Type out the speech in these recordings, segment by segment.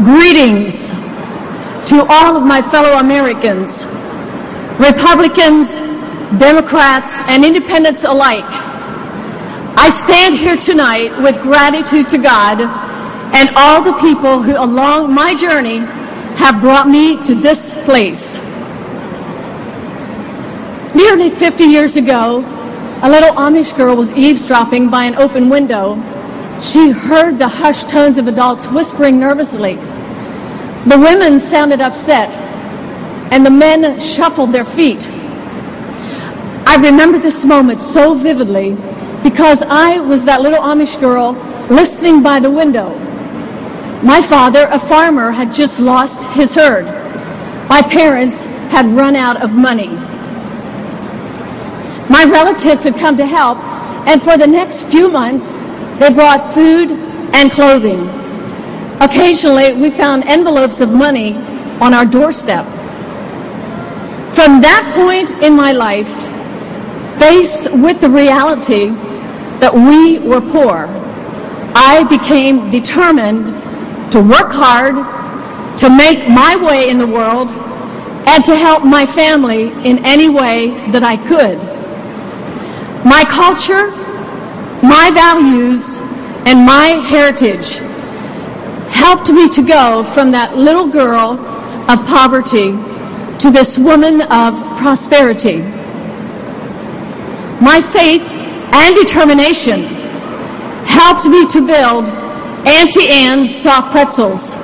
Greetings to all of my fellow Americans, Republicans, Democrats, and independents alike. I stand here tonight with gratitude to God and all the people who along my journey have brought me to this place. Nearly 50 years ago, a little Amish girl was eavesdropping by an open window. She heard the hushed tones of adults whispering nervously. The women sounded upset, and the men shuffled their feet. I remember this moment so vividly because I was that little Amish girl listening by the window. My father, a farmer, had just lost his herd. My parents had run out of money. My relatives had come to help, and for the next few months, they brought food and clothing. Occasionally, we found envelopes of money on our doorstep. From that point in my life, faced with the reality that we were poor, I became determined to work hard, to make my way in the world, and to help my family in any way that I could. My culture, my values, and my heritage helped me to go from that little girl of poverty to this woman of prosperity. My faith and determination helped me to build Auntie Anne's Soft Pretzels,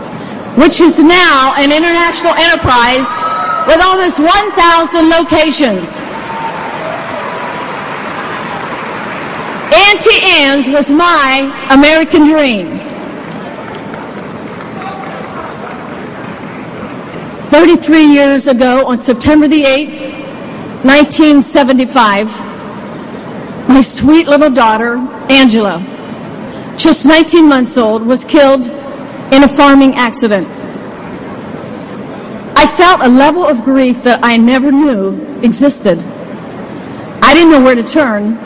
which is now an international enterprise with almost 1,000 locations. Auntie Anne's was my American dream. 33 years ago, on September the 8th, 1975, my sweet little daughter, Angela, just 19 months old, was killed in a farming accident. I felt a level of grief that I never knew existed. I didn't know where to turn.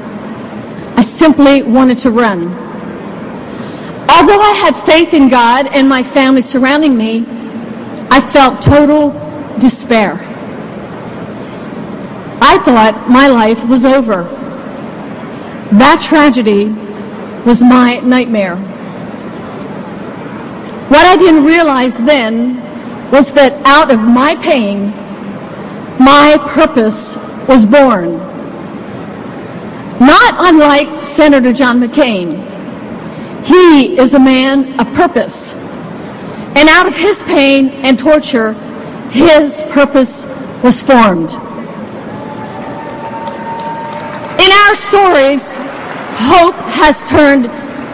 I simply wanted to run. Although I had faith in God and my family surrounding me, I felt total despair. I thought my life was over. That tragedy was my nightmare. What I didn't realize then was that out of my pain, my purpose was born. Not unlike Senator John McCain, he is a man of purpose. And out of his pain and torture, his purpose was formed. In our stories, hope has turned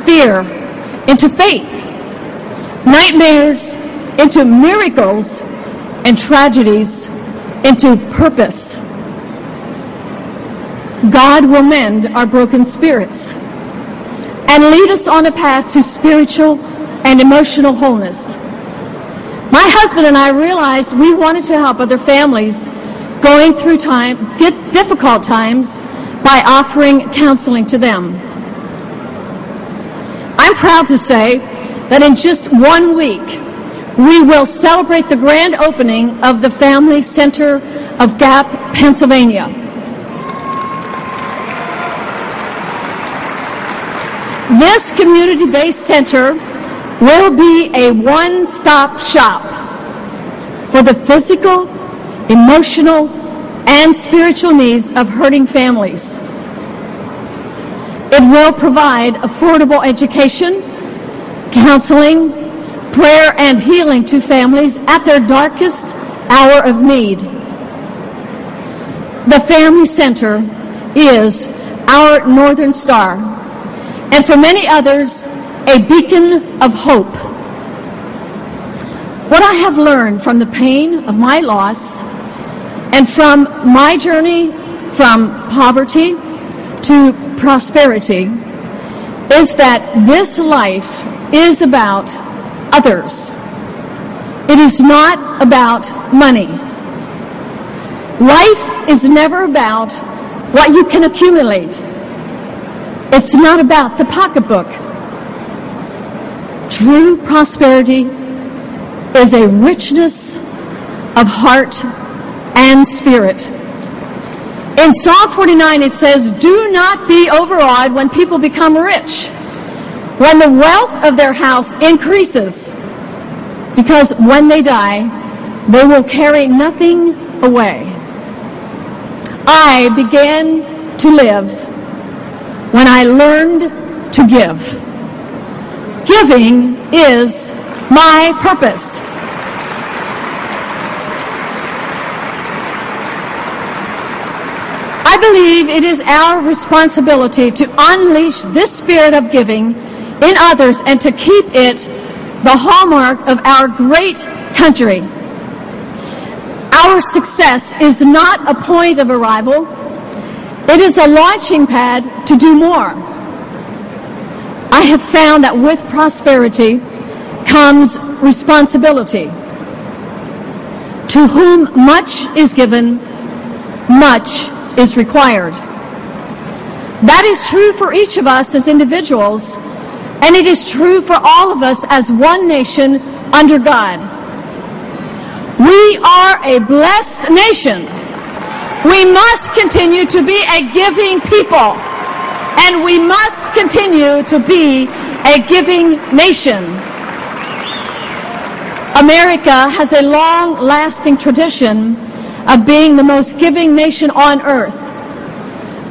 fear into faith, nightmares into miracles, and tragedies into purpose. God will mend our broken spirits and lead us on a path to spiritual and emotional wholeness. My husband and I realized we wanted to help other families going through difficult times by offering counseling to them. I'm proud to say that in just 1 week, we will celebrate the grand opening of the Family Center of Gap, Pennsylvania. This community-based center will be a one-stop shop for the physical, emotional, and spiritual needs of hurting families. It will provide affordable education, counseling, prayer, and healing to families at their darkest hour of need. The Family Center is our Northern Star, and for many others, a beacon of hope. What I have learned from the pain of my loss and from my journey from poverty to prosperity is that this life is about others. It is not about money. Life is never about what you can accumulate. It's not about the pocketbook. True prosperity is a richness of heart and spirit. In Psalm 49 it says, "Do not be overawed when people become rich, when the wealth of their house increases, because when they die, they will carry nothing away." I began to live when I learned to give. Giving is my purpose. I believe it is our responsibility to unleash this spirit of giving in others and to keep it the hallmark of our great country. Our success is not a point of arrival. It is a launching pad to do more. I have found that with prosperity comes responsibility. To whom much is given, much is required. That is true for each of us as individuals, and it is true for all of us as one nation under God. We are a blessed nation. We must continue to be a giving people, and we must continue to be a giving nation. America has a long-lasting tradition of being the most giving nation on earth.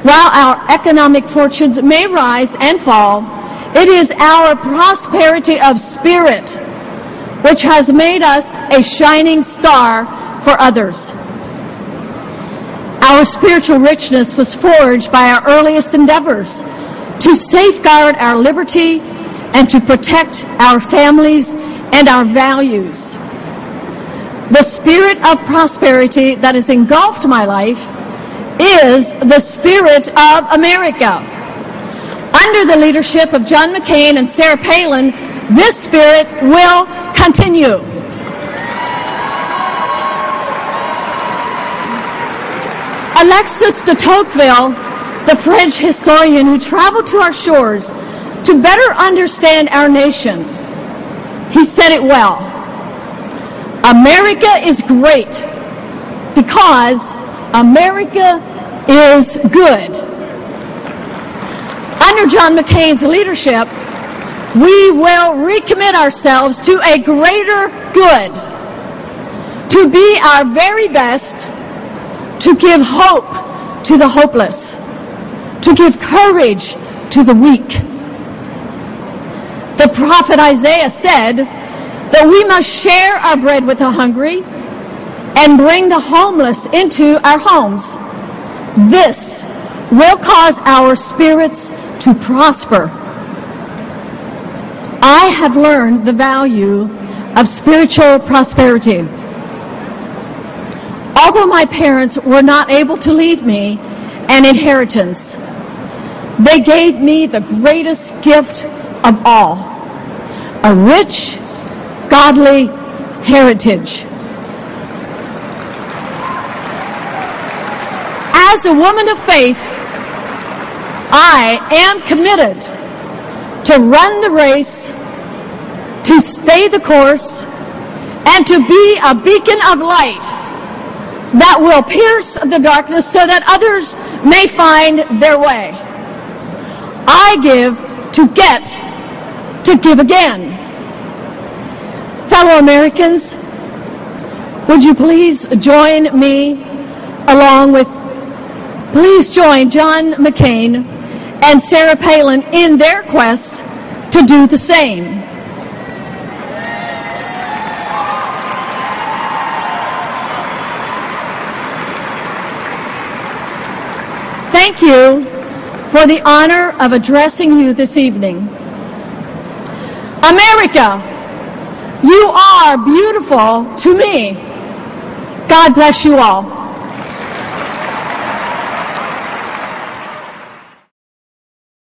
While our economic fortunes may rise and fall, it is our prosperity of spirit which has made us a shining star for others. Our spiritual richness was forged by our earliest endeavors to safeguard our liberty and to protect our families and our values. The spirit of prosperity that has engulfed my life is the spirit of America. Under the leadership of John McCain and Sarah Palin, this spirit will continue. Alexis de Tocqueville, the French historian who traveled to our shores to better understand our nation, he said it well. America is great because America is good. Under John McCain's leadership, we will recommit ourselves to a greater good, to be our very best, to give hope to the hopeless, to give courage to the weak. The prophet Isaiah said that we must share our bread with the hungry and bring the homeless into our homes. This will cause our spirits to prosper. I have learned the value of spiritual prosperity. Although my parents were not able to leave me an inheritance, they gave me the greatest gift of all, a rich, godly heritage. As a woman of faith, I am committed to run the race, to stay the course, and to be a beacon of light that will pierce the darkness so that others may find their way. I give to get to give again. Fellow Americans, would you please join me please join John McCain and Sarah Palin in their quest to do the same. Thank you for the honor of addressing you this evening. America, you are beautiful to me. God bless you all.